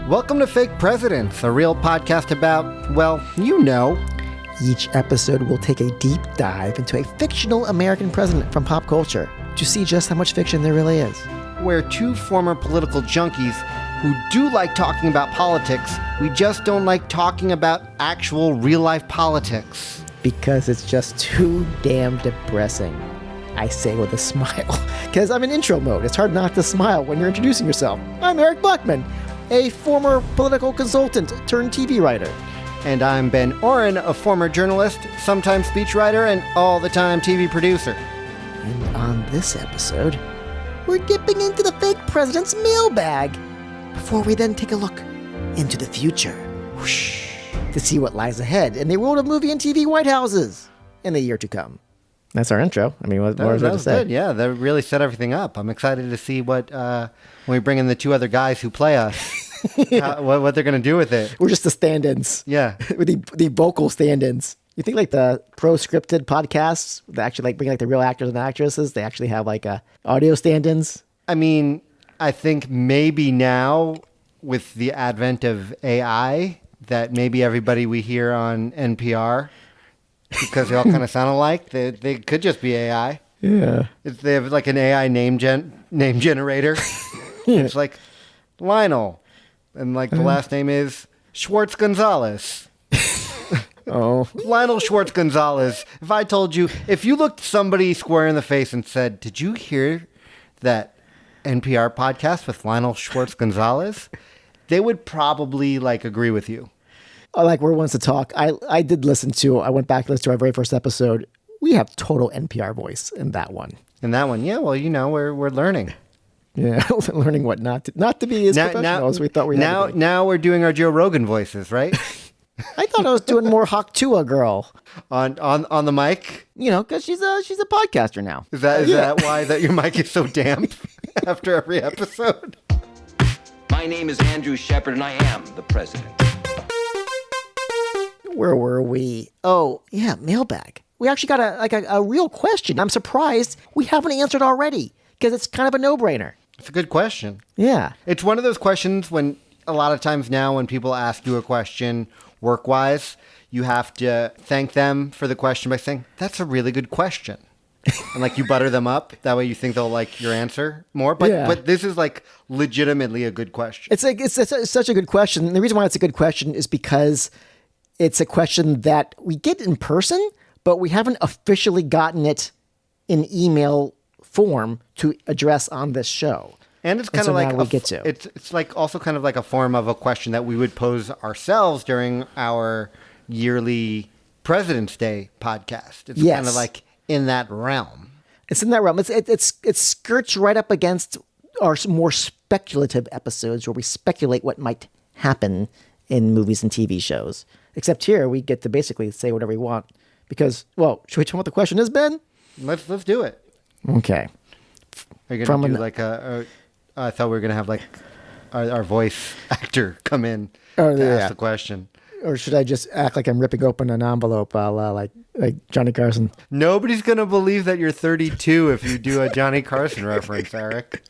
Welcome to Fake Presidents, a real podcast about, well, you know. Each episode will take a deep dive into a fictional American president from pop culture to see just how much fiction there really is. We're two former political junkies who do like talking about politics. We just don't like talking about actual real-life politics. Because it's just too damn depressing. I say with a smile, because I'm in intro mode. It's hard not to smile when you're introducing yourself. I'm Eric Buckman, a former political consultant turned TV writer. And I'm Ben Oren, a former journalist, sometimes speechwriter, and all-the-time TV producer. And on this episode, we're dipping into the fake president's mailbag before we then take a look into the future. Whoosh, to see what lies ahead in the world of movie and TV White Houses in the year to come. That's our intro. I mean, what more is there to say? Good. Yeah, that really set everything up. I'm excited to see what, when we bring in the two other guys who play us, what they're going to do with it. We're just the stand-ins. Yeah. the vocal stand-ins. You think like the pro-scripted podcasts that actually like bring like the real actors and actresses, they actually have like audio stand-ins? I mean, I think maybe now with the advent of AI that maybe everybody we hear on NPR, because they all kind of sound alike, they could just be AI. Yeah. They have like an AI name generator. Yeah. It's like Lionel. And like the last name is Schwartz Gonzalez. Oh. Lionel Schwartz Gonzalez. If I told you, if you looked somebody square in the face and said, "Did you hear that NPR podcast with Lionel Schwartz Gonzalez?" They would probably like agree with you. Like we're ones to talk. I went back and listened to our very first episode. We have total NPR voice in that one. In that one, yeah. Well, you know, we're learning. Yeah, learning what not to be as professional as we thought we had to be. Now we're doing our Joe Rogan voices, right? I thought I was doing more Hawk Tua girl on the mic. You know, because she's a podcaster now. Is that why that your mic is so damp after every episode? My name is Andrew Shepard, and I am the president. Where were we? Oh, yeah, mailbag. We actually got a real question. I'm surprised we haven't answered already because it's kind of a no-brainer. It's a good question. Yeah. It's one of those questions when a lot of times now when people ask you a question work-wise, you have to thank them for the question by saying, "That's a really good question." And like you butter them up. That way you think they'll like your answer more. But this is like legitimately a good question. It's such a good question. And the reason why it's a good question is because it's a question that we get in person, but we haven't officially gotten it in email form to address on this show. And it's kind of like we get to. It's like also kind of like a form of a question that we would pose ourselves during our yearly President's Day podcast. It's kind of like in that realm. It's in that realm. It skirts right up against our more speculative episodes where we speculate what might happen in movies and TV shows. Except here, we get to basically say whatever we want. Because, well, should we tell them what the question is, Ben? Let's do it. Okay. Are you going to do like I thought we were going to have like our voice actor come in to ask the question. Or should I just act like I'm ripping open an envelope like Johnny Carson? Nobody's going to believe that you're 32 if you do a Johnny Carson reference, Eric.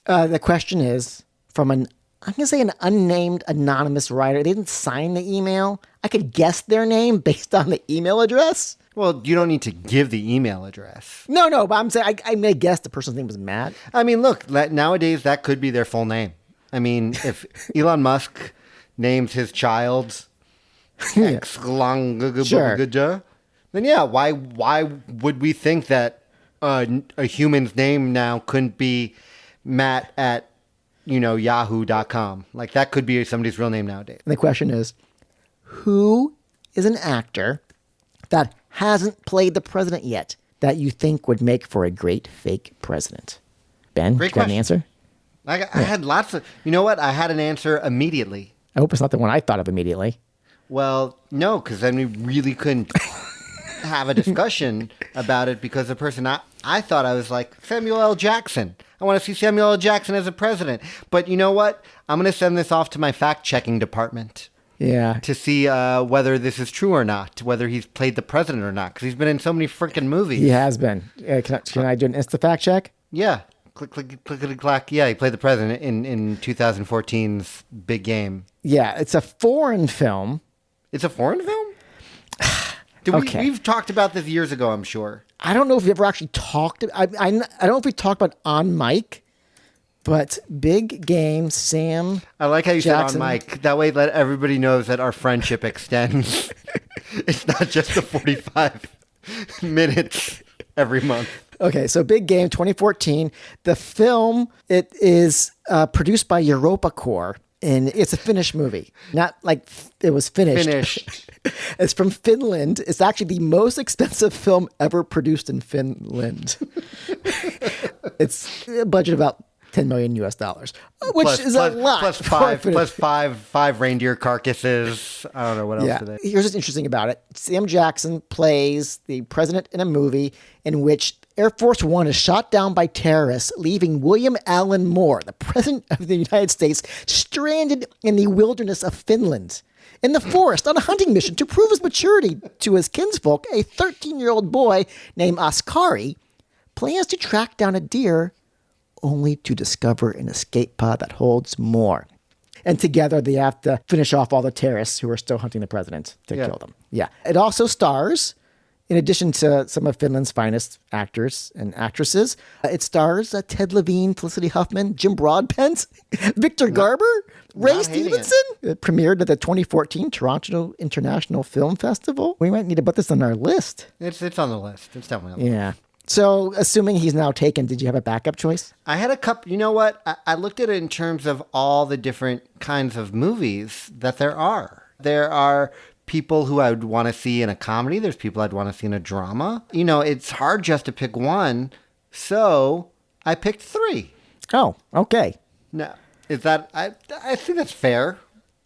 The question is from I'm going to say an unnamed anonymous writer. They didn't sign the email. I could guess their name based on the email address. Well, you don't need to give the email address. No, but I'm saying I may guess the person's name was Matt. I mean, look, nowadays that could be their full name. I mean, if Elon Musk names his child Xlangagabugaja, then yeah, why would we think that a human's name now couldn't be Matt at yahoo.com? Like that could be somebody's real name nowadays. And the question is, who is an actor that hasn't played the president yet that you think would make for a great fake president? Ben, great you got an answer? I had lots of... You know what? I had an answer immediately. I hope it's not the one I thought of immediately. Well, no, because then we really couldn't have a discussion about it because the person I thought I was like, Samuel L. Jackson. I want to see Samuel L. Jackson as a president. But you know what? I'm going to send this off to my fact-checking department. Yeah. To see whether this is true or not, whether he's played the president or not, because he's been in so many freaking movies. He has been. Can I do an insta fact check? Yeah. Click, click, clickety clack. Yeah, he played the president in 2014's Big Game. Yeah, it's a foreign film. It's a foreign film? Okay. We've talked about this years ago, I'm sure. I don't know if we ever actually talked. I don't know if we talked about on mic, but Big Game, Sam. I like how you Jackson. said on mic. That way, let everybody knows that our friendship extends. It's not just the 45 minutes every month. Okay, so Big Game 2014. The film, it is produced by EuropaCorp, and it's a Finnish movie. Not like it was finished. It's from Finland. It's actually the most expensive film ever produced in Finland. It's a budget of about $10 million, which is a lot. Plus five reindeer carcasses. I don't know what else today. Here's what's interesting about it. Sam Jackson plays the president in a movie in which Air Force One is shot down by terrorists, leaving William Allen Moore, the president of the United States, stranded in the wilderness of Finland. In the forest on a hunting mission to prove his maturity to his kinsfolk, a 13-year-old boy named Askari plans to track down a deer only to discover an escape pod that holds more. And together they have to finish off all the terrorists who are still hunting the president to kill them. Yeah. It also stars, in addition to some of Finland's finest actors and actresses, it stars Ted Levine, Felicity Huffman, Jim Broadbent, Victor Garber, Ray Stevenson. It premiered at the 2014 Toronto International Film Festival. We might need to put this on our list. It's on the list. It's definitely on the list. Yeah. So, assuming he's now taken, did you have a backup choice? I had a couple. You know what? I looked at it in terms of all the different kinds of movies that there are. There are people who I would want to see in a comedy. There's people I'd want to see in a drama. You know, it's hard just to pick one. So I picked 3. Oh, okay. No, is that? I think that's fair.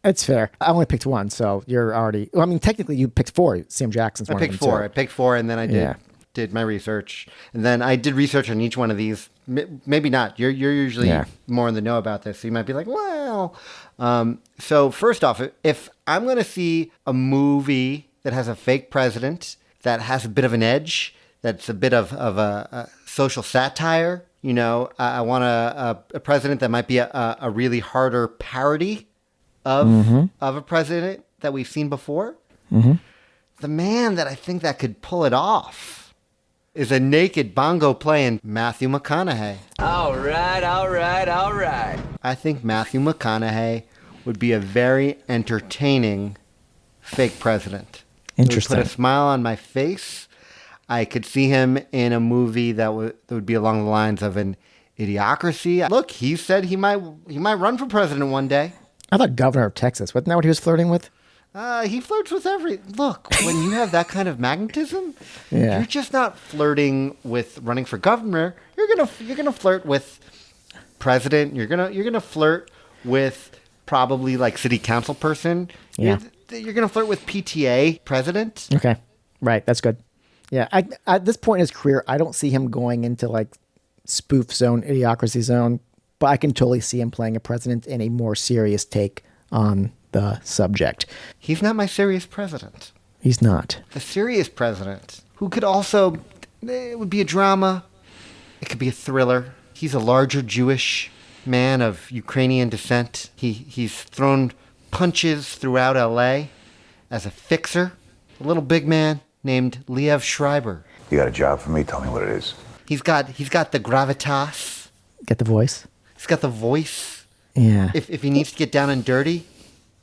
It's fair. I only picked one, so you're already. Well, I mean, technically, you picked 4. Sam Jackson's one. I picked 4. I picked 4, and then I did my research, and then I did research on each one of these. Maybe not. You're usually more in the know about this, so you might be like, well. So first off, if I'm going to see a movie that has a fake president, that has a bit of an edge, that's a bit of a social satire, you know, I want a president that might be a really harder parody of a president that we've seen before. Mm-hmm. The man that I think that could pull it off is a naked bongo playing Matthew McConaughey. All right. I think Matthew McConaughey would be a very entertaining fake president. Interesting. It would put a smile on my face. I could see him in a movie that would be along the lines of an Idiocracy. Look, he said he might run for president one day. I thought governor of Texas. Wasn't that what he was flirting with? He flirts with Look, when you have that kind of magnetism, Yeah. you're just not flirting with running for governor. You're gonna flirt with president. You're gonna flirt with probably like city council person. Yeah. You're gonna flirt with PTA president. Okay. Right. That's good. Yeah. At this point in his career, I don't see him going into like spoof zone, Idiocracy zone, but I can totally see him playing a president in a more serious take on the subject. He's not my serious president. He's not. The serious president, who could also, it would be a drama. It could be a thriller. He's a larger Jewish man of Ukrainian descent. He's thrown punches throughout L.A. as a fixer. A little big man named Liev Schreiber. You got a job for me? Tell me what it is. He's got the gravitas. Get the voice? He's got the voice. Yeah. If he needs to get down and dirty,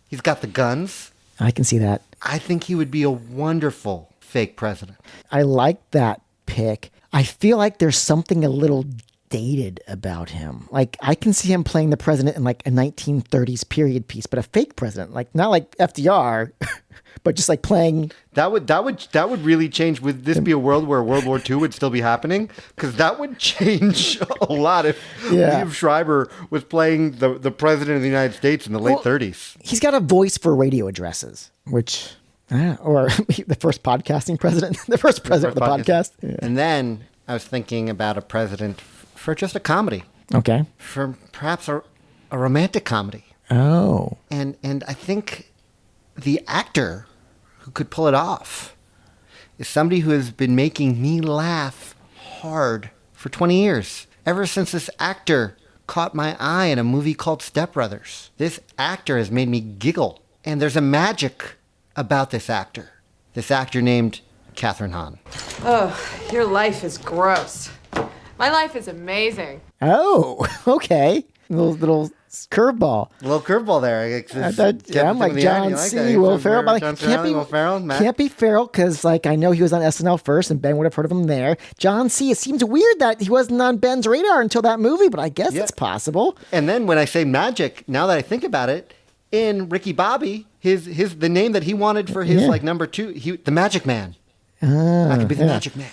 he's got the guns. I can see that. I think he would be a wonderful fake president. I like that pick. I feel like there's something a little dated about him. Like I can see him playing the president in like a 1930s period piece, but a fake president, like not like FDR, but just like playing. That would really change. Would this be a world where World War II would still be happening? Because that would change a lot if Liev Schreiber was playing the president of the United States in the late 30s. He's got a voice for radio addresses, which, or the first podcasting president, the first president of the podcast. Yeah. And then I was thinking about a president for just a comedy. Okay. For perhaps a romantic comedy. Oh. And I think the actor who could pull it off is somebody who has been making me laugh hard for 20 years. ever since this actor caught my eye in a movie called Step Brothers. This actor has made me giggle. And there's a magic about this actor. This actor named Catherine Hahn. Oh, your life is gross. My life is amazing. Oh, okay. Little curveball. A little curveball there. I'm like John C. Will Ferrell. But can't be Ferrell because I know he was on SNL first and Ben would have heard of him there. John C. It seems weird that he wasn't on Ben's radar until that movie, but I guess it's possible. And then when I say magic, now that I think about it, in Ricky Bobby, the name that he wanted for his number 2, the Magic Man. I could be the Magic Man.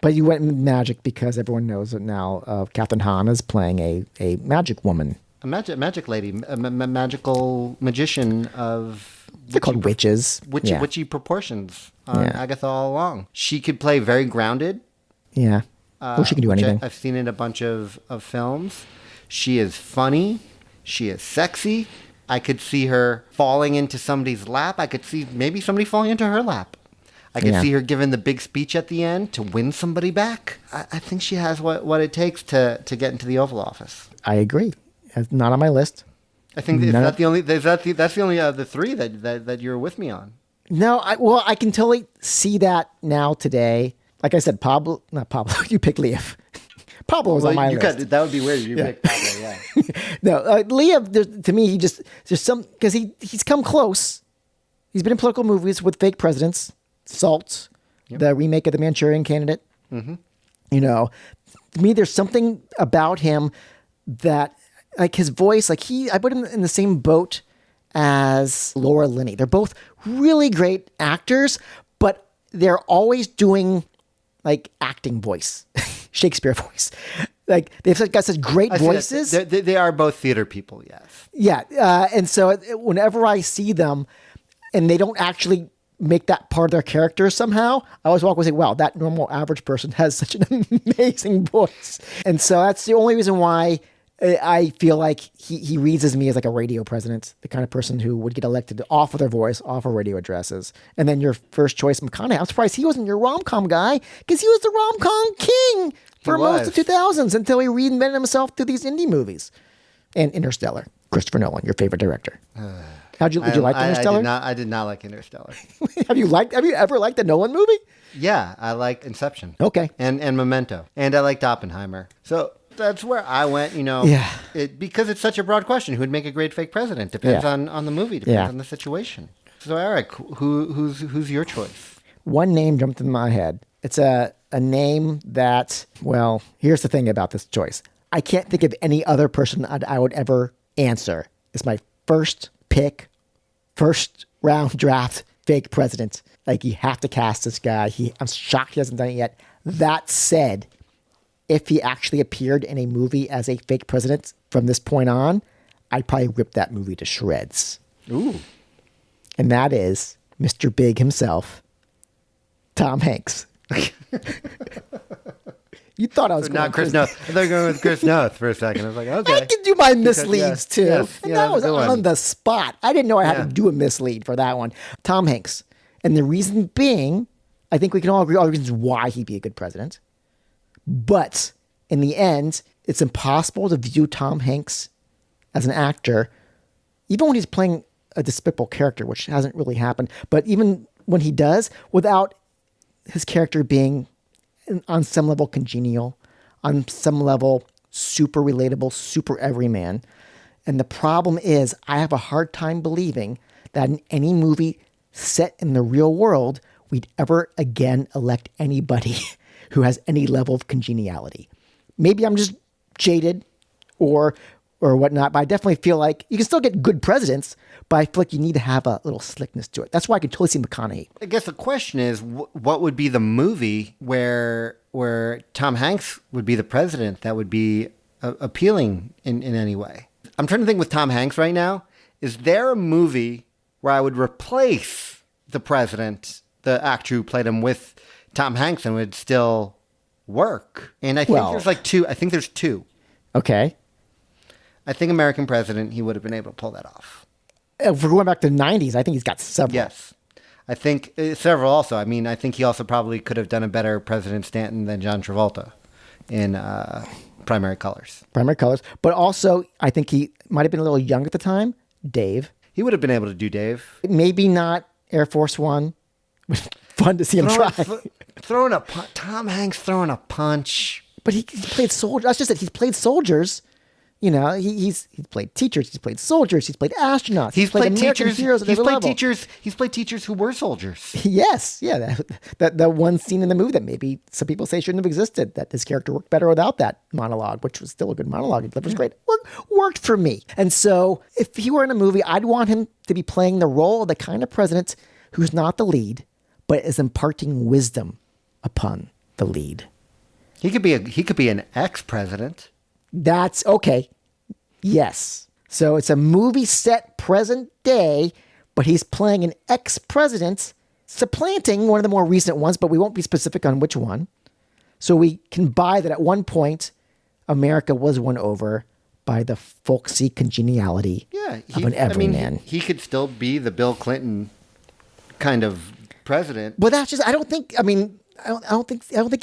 But you went magic because everyone knows it now. Catherine Hahn is playing a magic woman. A magic lady, a magical magician of... They're called witches. Witchy proportions on Agatha All Along. She could play very grounded. Yeah. She can do anything. I've seen in a bunch of films. She is funny. She is sexy. I could see her falling into somebody's lap. I could see maybe somebody falling into her lap. I could see her giving the big speech at the end to win somebody back. I think she has what it takes to get into the Oval Office. I agree. It's not on my list. I think that's the only of the 3 that you're with me on. No, I can totally see that now today. Like I said, not Pablo. You pick Leaf. Pablo was on my list. That would be weird. You pick Pablo, yeah. No, Leaf. To me, because he's come close. He's been in political movies with fake presidents. Salt, the remake of The Manchurian Candidate. Mm-hmm. To me, there's something about him that, his voice, I put him in the same boat as Laura Linney. They're both really great actors, but they're always doing acting voice, Shakespeare voice. They've got such great voices. They are both theater people, yes. Yeah, and so whenever I see them, and they don't actually make that part of their character somehow, I always walk away and say, wow, that normal average person has such an amazing voice. And so that's the only reason why I feel like he reads as me as a radio president, the kind of person who would get elected off of their voice, off of radio addresses. And then your first choice, McConaughey, I'm surprised he wasn't your rom-com guy, because he was the rom-com king for most of the 2000s until he reinvented himself through these indie movies. And Interstellar, Christopher Nolan, your favorite director. Did you like Interstellar? I did not like Interstellar. Have you ever liked a Nolan movie? Yeah, I like Inception. Okay. And Memento. And I liked Oppenheimer. So that's where I went, because it's such a broad question. Who would make a great fake president? Depends on the movie, depends on the situation. So Eric, who's your choice? One name jumped in my head. It's a name that, well, here's the thing about this choice. I can't think of any other person I would ever answer. It's my first pick, first round draft fake president. You have to cast this guy. I'm shocked he hasn't done it yet. That said, if he actually appeared in a movie as a fake president from this point on, I'd probably rip that movie to shreds. Ooh. And that is Mr. Big himself, Tom Hanks. You thought I was going not Chris Noth. I thought you were going with Chris Noth for a second. I was like, okay. I can do my misleads too. Yes, and that was on the spot. I didn't know I had to do a mislead for that one. Tom Hanks. And the reason being, I think we can all agree all the reasons why he'd be a good president. But in the end, it's impossible to view Tom Hanks as an actor, even when he's playing a despicable character, which hasn't really happened. But even when he does, without his character being on some level congenial, on some level super relatable, super everyman. And the problem is I have a hard time believing that in any movie set in the real world, we'd ever again elect anybody who has any level of congeniality. Maybe I'm just jaded or whatnot, but I definitely feel like you can still get good presidents, but I feel like you need to have a little slickness to it. That's why I could totally see McConaughey. I guess the question is, what would be the movie where Tom Hanks would be the president that would be appealing in any way? I'm trying to think with Tom Hanks right now. Is there a movie where I would replace the president, the actor who played him, with Tom Hanks and would still work? And I think there's two. I think there's two. Okay. I think American President, he would have been able to pull that off. If we're going back to the 90s, I think he's got several. Yes. I think several also. I mean, I think he also probably could have done a better President Stanton than John Travolta in Primary Colors. Primary Colors. But also, I think he might have been a little young at the time. Dave. He would have been able to do Dave. Maybe not Air Force One. Fun to see him try. Tom Hanks throwing a punch. But he played soldiers. That's just it. He's played soldiers. You know, he's played teachers. He's played soldiers. He's played astronauts. He's played American teachers. Heroes at He's every played level. teachers. He's played teachers who were soldiers. Yes, yeah. That one scene in the movie that maybe some people say shouldn't have existed. That his character worked better without that monologue, which was still a good monologue. It was great. Worked for me. And so, if he were in a movie, I'd want him to be playing the role of the kind of president who's not the lead, but is imparting wisdom upon the lead. He could be an ex-president. That's okay. Yes. So it's a movie set present day, but he's playing an ex-president, supplanting one of the more recent ones, but we won't be specific on which one. So we can buy that at one point, America was won over by the folksy congeniality of an everyman. He could still be the Bill Clinton kind of president. Well, that's just, I don't think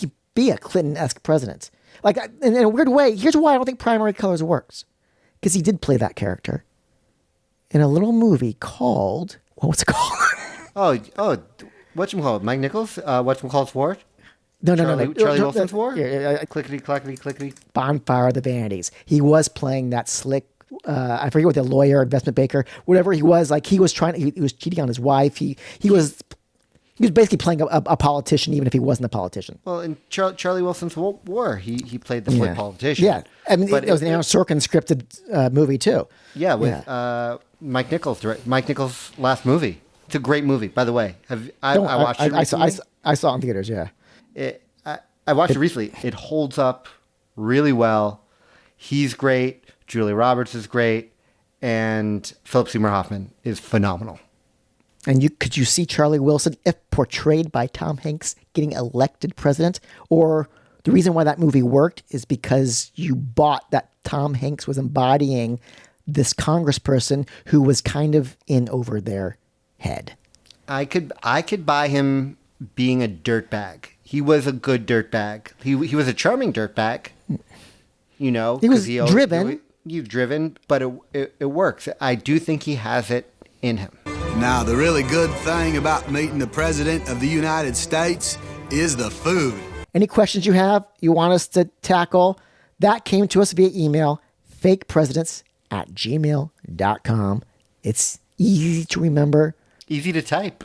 he'd be a Clinton-esque president. Like, in a weird way, here's why I don't think Primary Colors works. Because he did play that character in a little movie called, what's it called? Whatchamacallit? Mike Nichols? Whatchamacallit's War? No. Charlie Wilson's War? Yeah. Clickety, clackety, clickety. Bonfire of the Vanities. He was playing that slick, I forget what the lawyer, investment banker, whatever he was. Like, he was cheating on his wife. He was basically playing a politician, even if he wasn't a politician. Well, in Charlie Wilson's War, he played the slick politician. Yeah, I mean, it was an Aaron Sorkin scripted movie too. Yeah, with Mike Nichols. Mike Nichols' last movie. It's a great movie, by the way. I watched it recently. I saw it in theaters. Yeah, I watched it recently. It holds up really well. He's great. Julia Roberts is great, and Philip Seymour Hoffman is phenomenal. And could you see Charlie Wilson, if portrayed by Tom Hanks, getting elected president? Or the reason why that movie worked is because you bought that Tom Hanks was embodying this congressperson who was kind of in over their head. I could buy him being a dirtbag. He was a good dirtbag. He was a charming dirtbag. You know, he was driven. He's driven, but it works. I do think he has it in him. Now, the really good thing about meeting the President of the United States is the food. Any questions you have, you want us to tackle, that came to us via email, fakepresidents@gmail.com. It's easy to remember. Easy to type.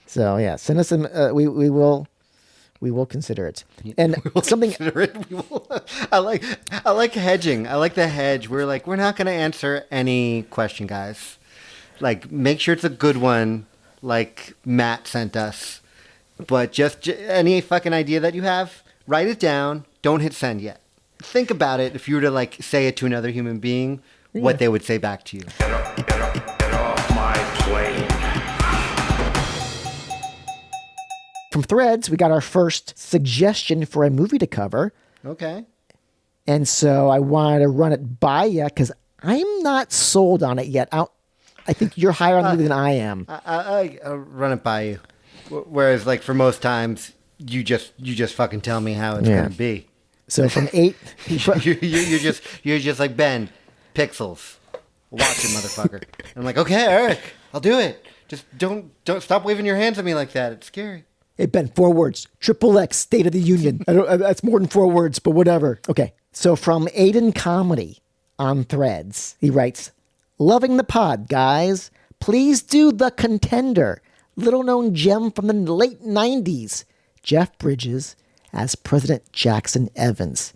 So, yeah, send us some, we will consider it. And something. Consider it. I like hedging. I like the hedge. We're not going to answer any question, guys. Like, make sure it's a good one, like Matt sent us. But just any fucking idea that you have, write it down. Don't hit send yet. Think about it. If you were to, like, say it to another human being, what they would say back to you. Get off my plane. From Threads, we got our first suggestion for a movie to cover. Okay. And so I wanted to run it by you because I'm not sold on it yet. I think you're higher on the movie than I am. I'll run it by you. Whereas, like, for most times, you just fucking tell me how it's going to be. So from 8... you're just like, Ben, pixels. Watch it, motherfucker. I'm like, okay, Eric, I'll do it. Just don't stop waving your hands at me like that. It's scary. Hey, Ben, 4 words. XXX, State of the Union. That's more than 4 words, but whatever. Okay. So from Aiden Comedy on Threads, he writes, loving the pod, guys. Please do The Contender. Little known gem from the late 90s. Jeff Bridges as President Jackson Evans.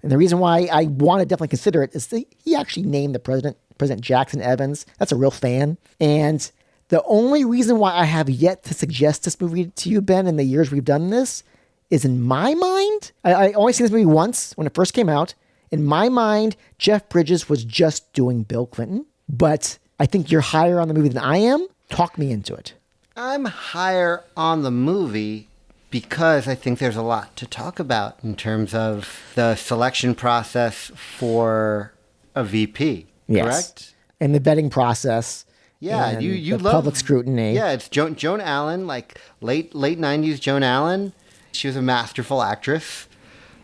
And the reason why I want to definitely consider it is that he actually named the President Jackson Evans. That's a real fan. And the only reason why I have yet to suggest this movie to you, Ben, in the years we've done this, is in my mind, I only seen this movie once when it first came out. In my mind, Jeff Bridges was just doing Bill Clinton. But I think you're higher on the movie than I am. Talk me into it. I'm higher on the movie because I think there's a lot to talk about in terms of the selection process for a VP. Yes. Correct? And the vetting process. Yeah, and you the love public scrutiny. Yeah, it's Joan Allen, like late 90s Joan Allen. She was a masterful actress.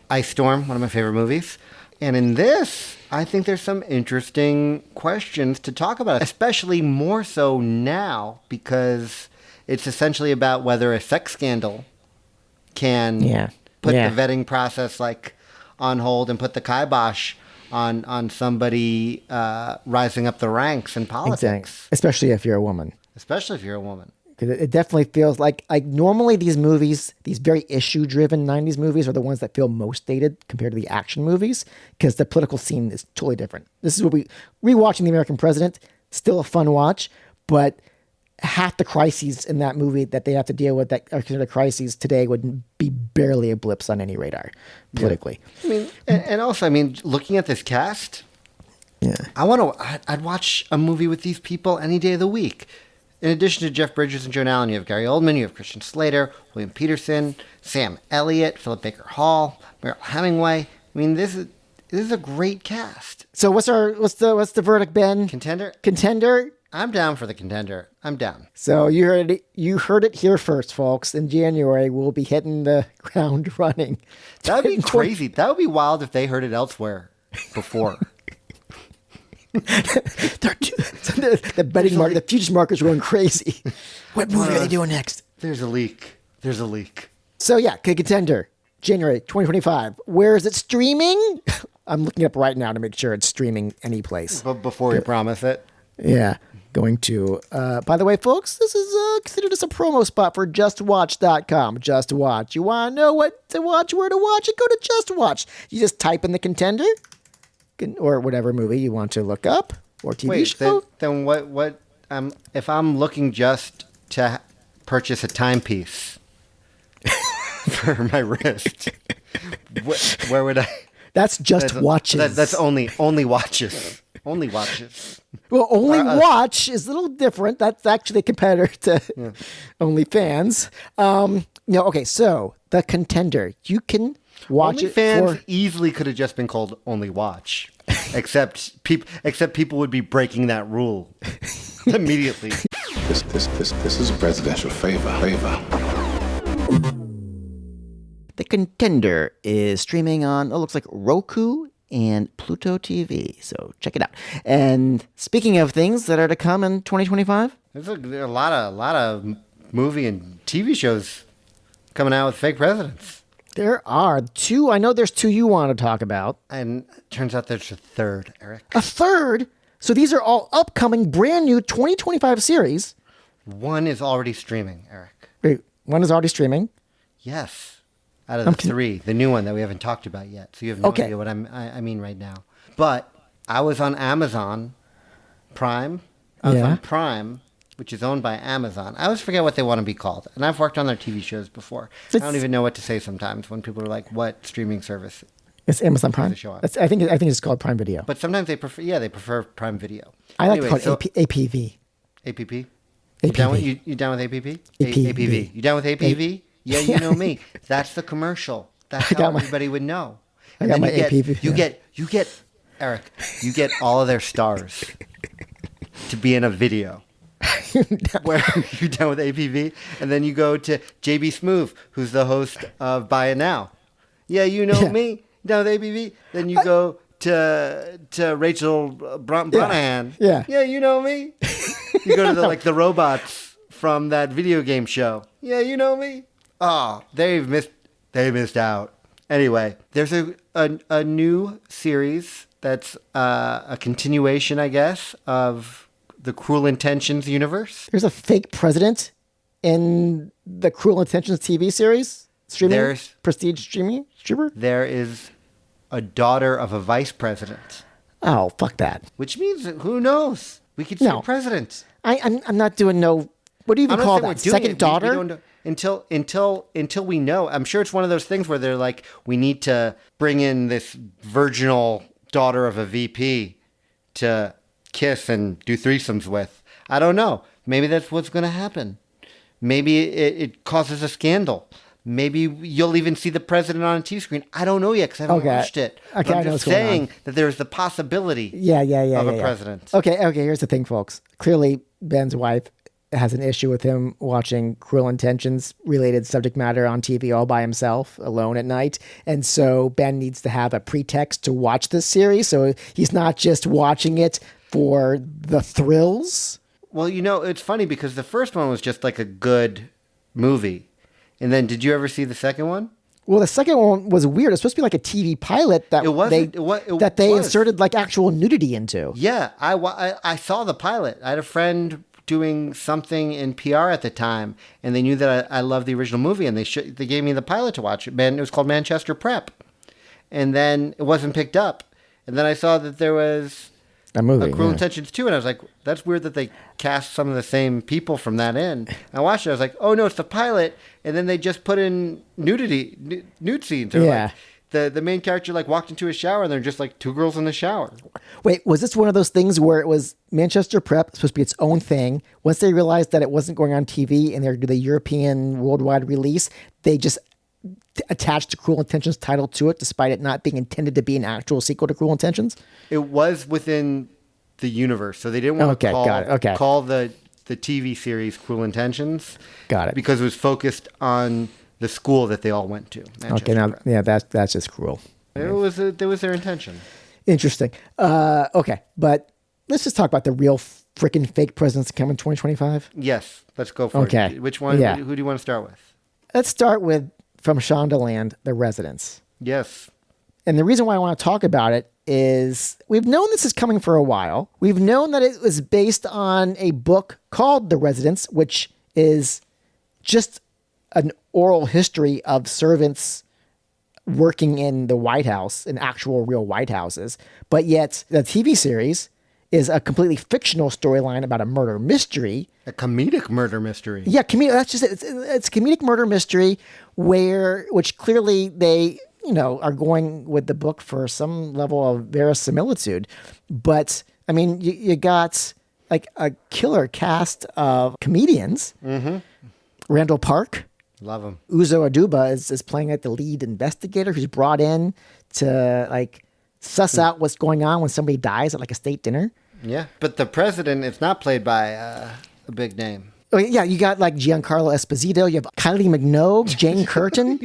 Ice Storm, one of my favorite movies. And in this, I think there's some interesting questions to talk about, especially more so now because it's essentially about whether a sex scandal can put the vetting process like on hold and put the kibosh on somebody rising up the ranks in politics. Exactly. Especially if you're a woman. Especially if you're a woman. Because it definitely feels like normally these movies, these very issue-driven 90s movies are the ones that feel most dated compared to the action movies because the political scene is totally different. This is what rewatching The American President, still a fun watch, but half the crises in that movie that they have to deal with that are considered crises today would be barely a blips on any radar politically. Yeah. I mean, and also, looking at this cast, I'd watch a movie with these people any day of the week. In addition to Jeff Bridges and Joan Allen, you have Gary Oldman, you have Christian Slater, William Peterson, Sam Elliott, Philip Baker Hall, Meryl Hemingway. This is a great cast. So what's the verdict, Ben? Contender? I'm down for the Contender. I'm down. So you heard it here first, folks. In January, we'll be hitting the ground running. That would be crazy. That would be wild if they heard it elsewhere before. The betting market, the futures markets are going crazy. What movie are they doing next? There's a leak. So yeah, Contender, January 2025. Where is it streaming? I'm looking up right now to make sure it's streaming any place. But before we promise it. Yeah, going to. By the way, folks, this is considered as a promo spot for JustWatch.com. Just Watch. You want to know what to watch, where to watch it? Go to Just Watch. You just type in the Contender. Or whatever movie you want to look up, or TV show. Then what? If I'm looking just to purchase a timepiece for my wrist, where would I? That's just watches. That's only watches. Only watches. Well, watch is a little different. That's actually a competitor to OnlyFans. Okay. So the Contender, you can watch it. OnlyFans easily could have just been called Only Watch, except people would be breaking that rule immediately. This is a presidential favor. The Contender is streaming on, it looks like Roku and Pluto TV. So check it out. And speaking of things that are to come in 2025, there's a lot of movie and TV shows coming out with fake presidents. There are two. I know there's two you want to talk about. And it turns out there's a third, Eric. A third? So these are all upcoming, brand new 2025 series. One is already streaming, Eric. Wait, one is already streaming? Yes. Out of the three. The new one that we haven't talked about yet. So you have no idea what I mean right now. But I was on Amazon Prime. I was on Prime, which is owned by Amazon. I always forget what they want to be called. And I've worked on their TV shows before. I don't even know what to say sometimes when people are like, what streaming service? It's Amazon Prime. I think it's called Prime Video. But sometimes they prefer Prime Video. I like to call it APV. APP? APV. You down with APP? APV. You down with APV? Yeah, you know me. That's the commercial. That's how everybody would know. I got my APV. You get, Eric, you get all of their stars to be in a video. Where you're done with APV, and then you go to JB Smoove, who's the host of Buy It Now. Yeah, you know me. Done with APV. Then you go to Rachel Branahan. Yeah, you know me. You go to the robots from that video game show. Yeah, you know me. Oh, they missed out. Anyway, there's a new series that's a continuation, I guess, of the Cruel Intentions universe. There's a fake president in the Cruel Intentions TV series? Prestige streamer? There is a daughter of a vice president. Oh, fuck that. Which means, who knows? We could see a president. I'm not doing no... What do you even call that? Second daughter? We don't know. Until we know. I'm sure it's one of those things where they're like, we need to bring in this virginal daughter of a VP to kiss and do threesomes with. I don't know. Maybe that's what's going to happen. Maybe it causes a scandal. Maybe you'll even see the president on a TV screen. I don't know yet because I haven't watched it. Okay, I'm just saying that there's the possibility of a president. Okay, here's the thing, folks. Clearly, Ben's wife has an issue with him watching Cruel Intentions related subject matter on TV all by himself, alone at night. And so Ben needs to have a pretext to watch this series. So he's not just watching it for the thrills. Well, it's funny because the first one was just like a good movie. And then did you ever see the second one? Well, the second one was weird. It's supposed to be like a TV pilot that they inserted like actual nudity into. Yeah, I saw the pilot. I had a friend doing something in PR at the time, and they knew that I loved the original movie, and they gave me the pilot to watch. It was called Manchester Prep, and then it wasn't picked up. And then I saw that there was a movie, Cruel Intentions 2, and I was like, that's weird that they cast some of the same people from that in. I watched it. I was like, oh no, it's the pilot, and then they just put in nude scenes. Yeah. Like, the main character like walked into a shower, and they're just like two girls in the shower. Wait, was this one of those things where it was Manchester Prep supposed to be its own thing? Once they realized that it wasn't going on TV and they're doing the European worldwide release, they just attached the Cruel Intentions title to it, despite it not being intended to be an actual sequel to Cruel Intentions? It was within the universe, so they didn't want to call the TV series Cruel Intentions. Got it. Because it was focused on the school that they all went to. That's just cruel. It was their intention. Interesting. Okay, but let's just talk about the real freaking fake presidents coming in 2025. Yes, let's go for it. Which one? Yeah. Who do you want to start with? Let's start with from Shondaland, The Residents. Yes. And the reason why I want to talk about it is we've known this is coming for a while. We've known that it was based on a book called The Residents, which is just an oral history of servants working in the White House, in actual real White Houses. But yet the TV series is a completely fictional storyline about a murder mystery. A comedic murder mystery. Yeah, that's just it. It's a comedic murder mystery which clearly they, are going with the book for some level of verisimilitude. But I mean, you got like a killer cast of comedians. Mm-hmm. Randall Park. Love him. Uzo Aduba is playing like the lead investigator who's brought in to like suss out what's going on when somebody dies at like a state dinner. Yeah, but the president is not played by a big name. Oh, yeah, you got like Giancarlo Esposito. You have Kylie Minogue, Jane Curtin.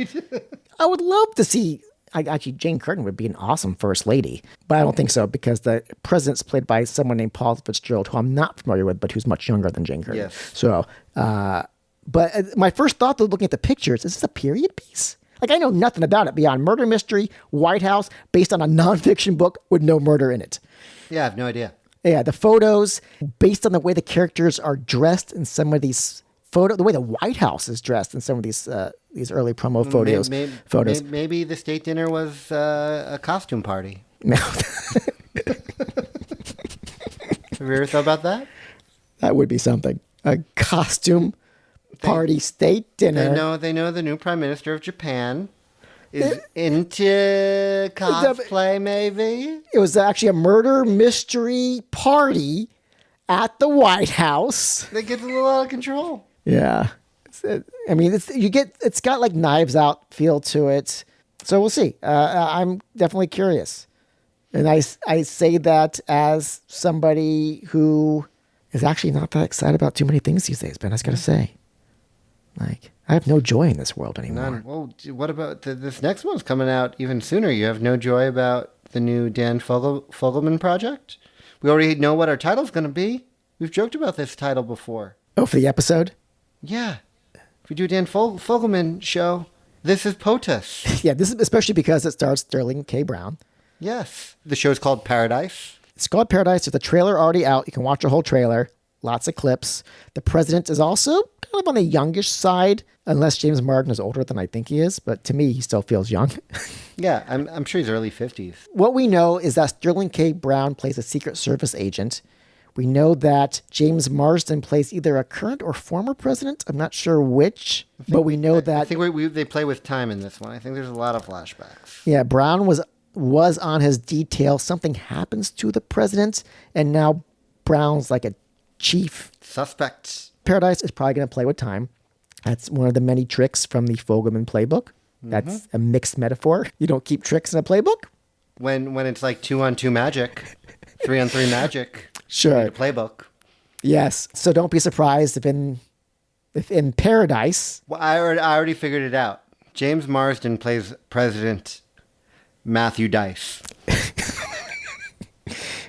I would love to see. Actually, Jane Curtin would be an awesome first lady, but I don't think so because the president's played by someone named Paul Fitzgerald, who I'm not familiar with, but who's much younger than Jane Curtin. Yes. So, but my first thought, though, looking at the pictures, is this a period piece? Like, I know nothing about it beyond murder mystery, White House, based on a nonfiction book with no murder in it. Yeah, I have no idea. Yeah, the photos, based on the way the characters are dressed in some of these photos, the way the White House is dressed in some of these early promo photos. Maybe the state dinner was a costume party. No. Have you ever thought about that? That would be something. A costume party state dinner. They know the new prime minister of Japan is into cosplay, maybe? It was actually a murder mystery party at the White House. That gets a little out of control. Yeah. It's got like Knives Out feel to it. So we'll see. I'm definitely curious. And I say that as somebody who is actually not that excited about too many things these days, Ben, I just got to say. Like, I have no joy in this world anymore. None. Well, what about this next one's coming out even sooner? You have no joy about the new Dan Fogelman project? We already know what our title's going to be. We've joked about this title before. Oh, for the episode? Yeah. If we do a Dan Fogelman show, this is POTUS. Yeah, this is especially because it stars Sterling K. Brown. Yes. The show's called Paradise. It's called Paradise. There's a trailer already out. You can watch the whole trailer. Lots of clips. The president is also kind of on the youngish side, unless James Marden is older than I think he is. But to me, he still feels young. Yeah, I'm sure he's early 50s. What we know is that Sterling K. Brown plays a Secret Service agent. We know that James Marsden plays either a current or former president. I'm not sure which, but we know that... I think they play with time in this one. I think there's a lot of flashbacks. Yeah, Brown was on his detail. Something happens to the president, and now Brown's like a chief suspect. Paradise is probably going to play with time. That's one of the many tricks from the Fogelman playbook. That's a mixed metaphor. You don't keep tricks in a playbook. When it's like 2-on-2 magic, 3-on-3 magic. Sure. The playbook. Yes. So don't be surprised if in Paradise. Well, I already figured it out. James Marsden plays President Matthew Dice.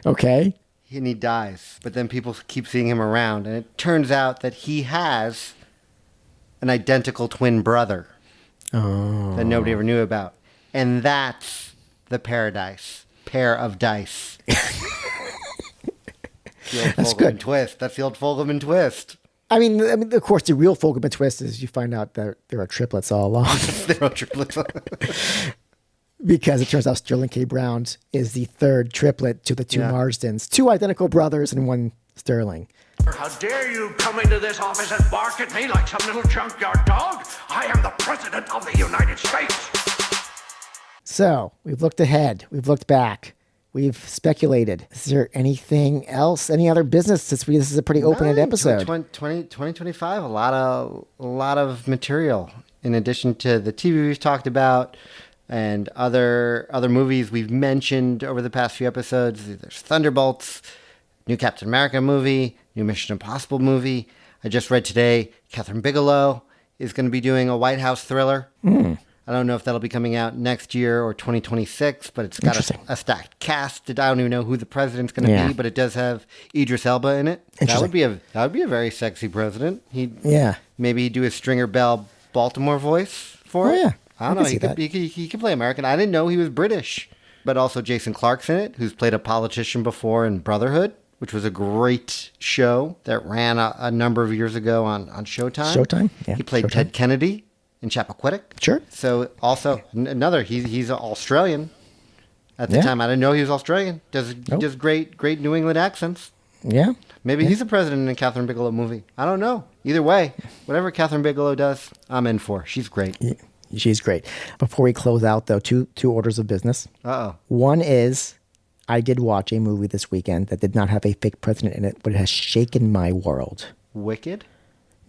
Okay. And he dies. But then people keep seeing him around. And it turns out that he has an identical twin brother that nobody ever knew about. And that's the Paradise. Pair of dice. The old That's Fogelman good. twist. That's the old Fogelman twist. I mean, of course, the real Fogelman twist is you find out that there are triplets all along. They're all triplets. Because it turns out Sterling K. Brown is the third triplet to the two Yeah. Marsdens. Two identical brothers and one Sterling. How dare you come into this office and bark at me like some little junkyard dog? I am the President of the United States. So, we've looked ahead. We've looked back. We've speculated. Is there anything else? Any other business? This is a pretty open-ended episode. 2025, a lot of material. In addition to the TV we've talked about and other movies we've mentioned over the past few episodes. There's Thunderbolts, new Captain America movie, new Mission Impossible movie. I just read today Catherine Bigelow is going to be doing a White House thriller. I don't know if that'll be coming out next year or 2026, but it's got a stacked cast. I don't even know who the president's going to be, but it does have Idris Elba in it. That would be a very sexy president. Maybe he'd do a Stringer Bell Baltimore voice for it. Yeah, I don't know. He could play American. I didn't know he was British. But also Jason Clarke's in it, who's played a politician before in Brotherhood, which was a great show that ran a number of years ago on Showtime. Showtime, yeah. He played Ted Kennedy in Chappaquiddick. Sure. So also another, he's Australian. At the time, I didn't know he was Australian. He does great New England accents. Yeah. Maybe he's the president in a Catherine Bigelow movie. I don't know. Either way, whatever Catherine Bigelow does, I'm in for. She's great. Yeah, she's great. Before we close out, though, two orders of business. Uh-oh. One is I did watch a movie this weekend that did not have a fake president in it, but it has shaken my world. Wicked?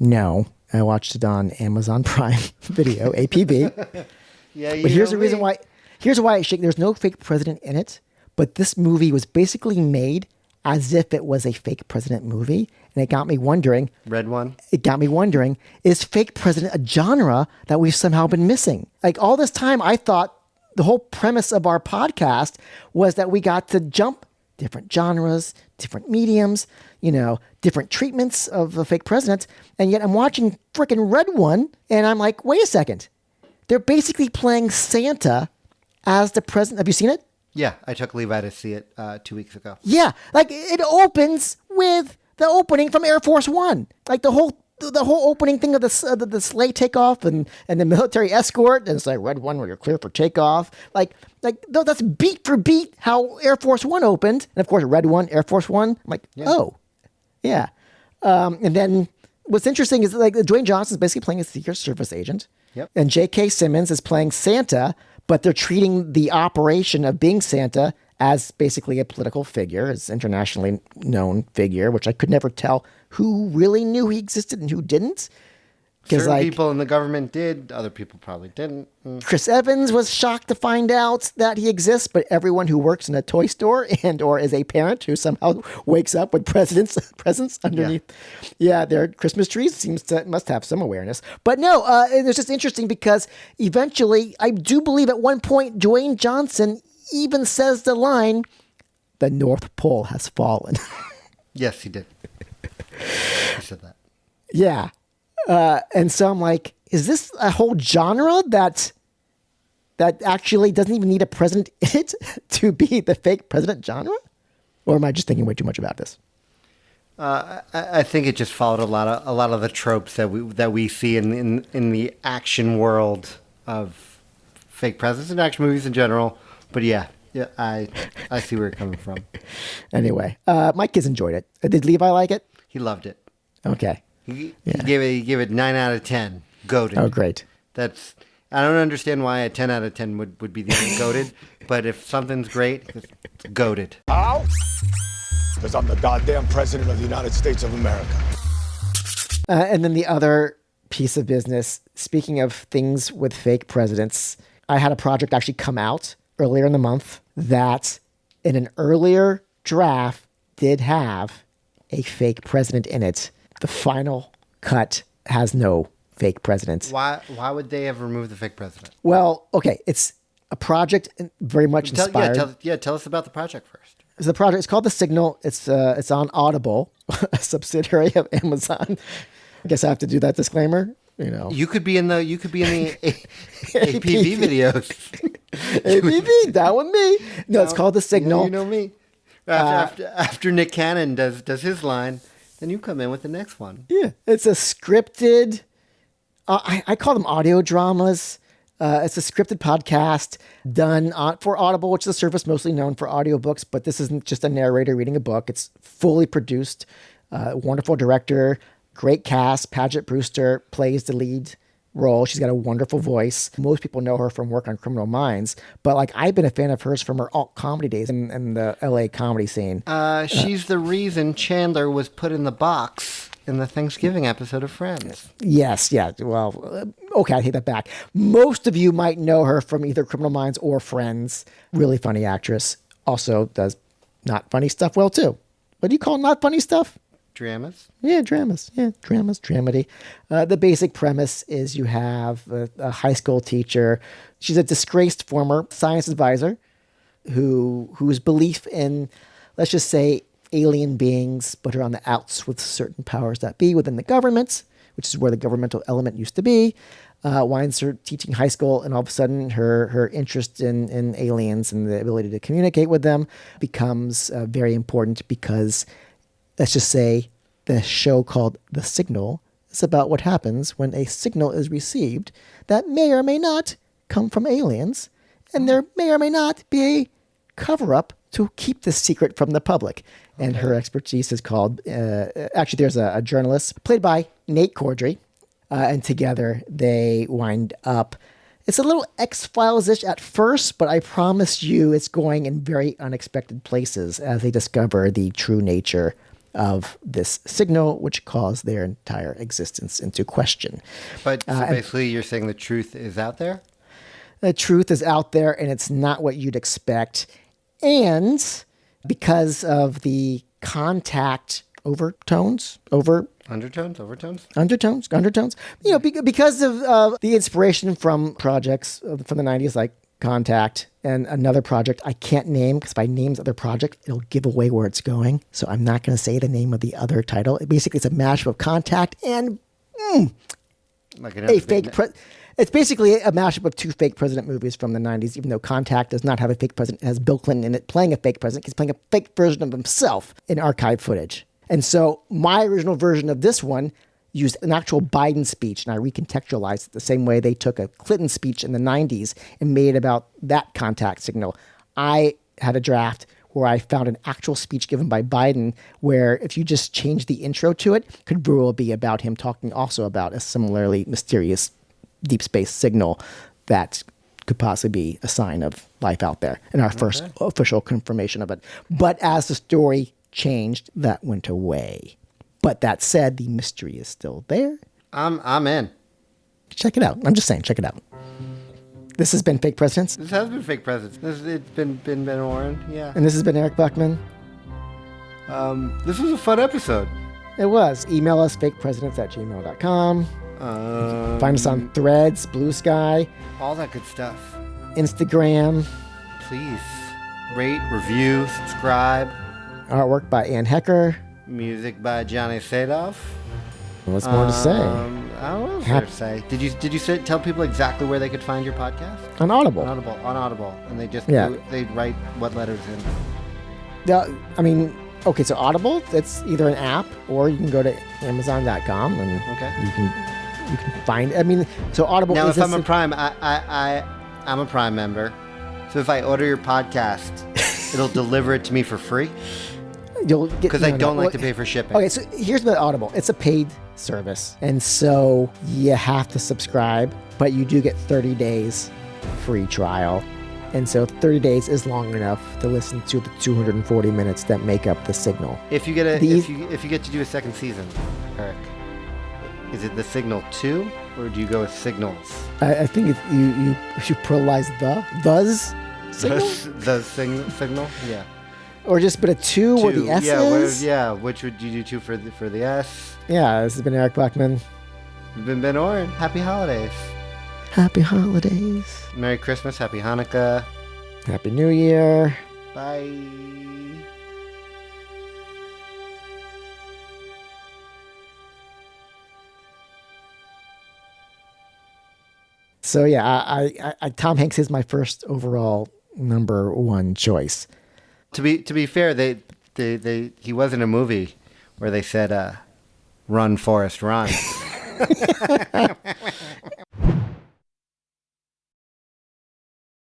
No. I watched it on Amazon Prime Video, APB. But here's the reason why. Here's why it shake. There's no fake president in it, but this movie was basically made as if it was a fake president movie, and it got me wondering. Red one. It got me wondering: is fake president a genre that we've somehow been missing? Like all this time, I thought the whole premise of our podcast was that we got to jump different genres, different mediums, different treatments of the fake president. And yet I'm watching frickin' Red One, and I'm like, wait a second. They're basically playing Santa as the president. Have you seen it? Yeah, I took Levi to see it 2 weeks ago. Yeah, like it opens with the opening from Air Force One. Like the whole opening thing of the sleigh takeoff and the military escort, and it's like Red One, where you're clear for takeoff. Like that's beat for beat how Air Force One opened, and of course Red One, Air Force One. I'm like, oh, yeah. And then what's interesting is like Dwayne Johnson's basically playing a Secret Service agent, and J.K. Simmons is playing Santa, but they're treating the operation of being Santa as basically a political figure, as internationally known figure, which I could never tell who really knew he existed and who didn't. Certain people in the government did, other people probably didn't. Chris Evans was shocked to find out that he exists, but everyone who works in a toy store or is a parent who somehow wakes up with presents underneath, their Christmas trees must have some awareness. But no, it's just interesting because eventually, I do believe at one point Dwayne Johnson even says the line, "The North Pole has fallen." Yes, he did. He said that. Yeah. And so I'm like, is this a whole genre that actually doesn't even need a president in it to be the fake president genre? Or am I just thinking way too much about this? I think it just followed a lot of the tropes that we see in the action world of fake presidents and action movies in general. But yeah, I see where you're coming from. Anyway, my kids enjoyed it. Did Levi like it? He loved it. Okay. He gave it 9 out of 10. Goated. Oh, great. I don't understand why a 10 out of 10 would be the goated, but if something's great, it's goated. How? Because I'm the goddamn president of the United States of America. And then the other piece of business, speaking of things with fake presidents, I had a project actually come out earlier in the month that in an earlier draft did have a fake president in it. The final cut has no fake president. Why would they have removed the fake president? Well, okay, it's a project very much inspired. Tell us about the project first. So the project is called The Signal. It's on Audible, a subsidiary of Amazon. I guess I have to do that disclaimer. You could be in the APV videos. APV, that one me. No, it's called The Signal. You know me. After Nick Cannon does his line, then you come in with the next one. Yeah, it's a scripted. I call them audio dramas. It's a scripted podcast done for Audible, which is a service mostly known for audiobooks, but this isn't just a narrator reading a book. It's fully produced. Wonderful director, great cast. Paget Brewster plays the lead role. She's got a wonderful voice. Most people know her from work on Criminal Minds, but I've been a fan of hers from her alt comedy days in the LA comedy scene. She's the reason Chandler was put in the box in the Thanksgiving episode of Friends. Yes, yeah. Well, okay, I take that back. Most of you might know her from either Criminal Minds or Friends. Really funny actress. Also does not funny stuff well, too. What do you call not funny stuff? Dramas? Yeah, dramas. Yeah, dramas, dramedy. The basic premise is you have a high school teacher. She's a disgraced former science advisor whose belief in, let's just say, alien beings put her on the outs with certain powers that be within the government, which is where the governmental element used to be. Winds her teaching high school, and all of a sudden her interest in aliens and the ability to communicate with them becomes very important because, let's just say, the show called The Signal is about what happens when a signal is received that may or may not come from aliens, and there may or may not be a cover-up to keep this secret from the public. And her expertise is called, actually there's a journalist played by Nate Cordry, and together they wind up, it's a little X-Files-ish at first, but I promise you it's going in very unexpected places as they discover the true nature of this signal, which caused their entire existence into question. But so basically you're saying the truth is out there? The truth is out there, and it's not what you'd expect. And because of the contact undertones, because of the inspiration from projects from the 90s, like Contact and another project I can't name, because if I name the other project, it'll give away where it's going. So I'm not going to say the name of the other title. Basically, it's a mashup of Contact and a fake It's basically a mashup of two fake president movies from the 90s, even though Contact does not have a fake president. It has Bill Clinton in it playing a fake president. He's playing a fake version of himself in archive footage. And so my original version of this one used an actual Biden speech, and I recontextualized it the same way they took a Clinton speech in the 90s and made it about that contact signal. I had a draft where I found an actual speech given by Biden where if you just change the intro to it, could very well be about him talking also about a similarly mysterious deep space signal that could possibly be a sign of life out there, and our first official confirmation of it. But as the story changed, that went away. But that said, the mystery is still there. I'm in. Check it out. I'm just saying, check it out. This has been Fake Presidents. This has been Fake Presidents. It's been Ben Warren, yeah. And this has been Eric Buckman. This was a fun episode. It was. Email us, fakepresidents@gmail.com. Find us on Threads, Blue Sky. All that good stuff. Instagram. Please rate, review, subscribe. Artwork by Ann Hecker. Music by Johnny Sadoff. What's more to say? I don't know what there to say. Did you tell people exactly where they could find your podcast? On Audible. On Audible. And they just they write what letters in. Okay, so Audible, it's either an app or you can go to Amazon.com and you can find. So Audible. Now, if I'm a Prime, I'm a Prime member. So if I order your podcast, it'll deliver it to me for free. You'll get because I don't like to pay for shipping. Okay, so here's about Audible. It's a paid service, and so you have to subscribe, but you do get 30 days free trial. And so 30 days is long enough to listen to the 240 minutes that make up The Signal. If you get if you get to do a second season, Eric, is it The Signal 2 or do you go with Signals? I think you pluralize the signal. The signal, yeah. Or just put a 2 where the S is? Which would you do 2 for the S? Yeah, this has been Eric Blackman. You've been Ben Oren. Happy holidays. Happy holidays. Merry Christmas. Happy Hanukkah. Happy New Year. Bye. So yeah, I Tom Hanks is my first overall number 1 choice. To be fair, he was in a movie where they said, "Run, Forrest, run."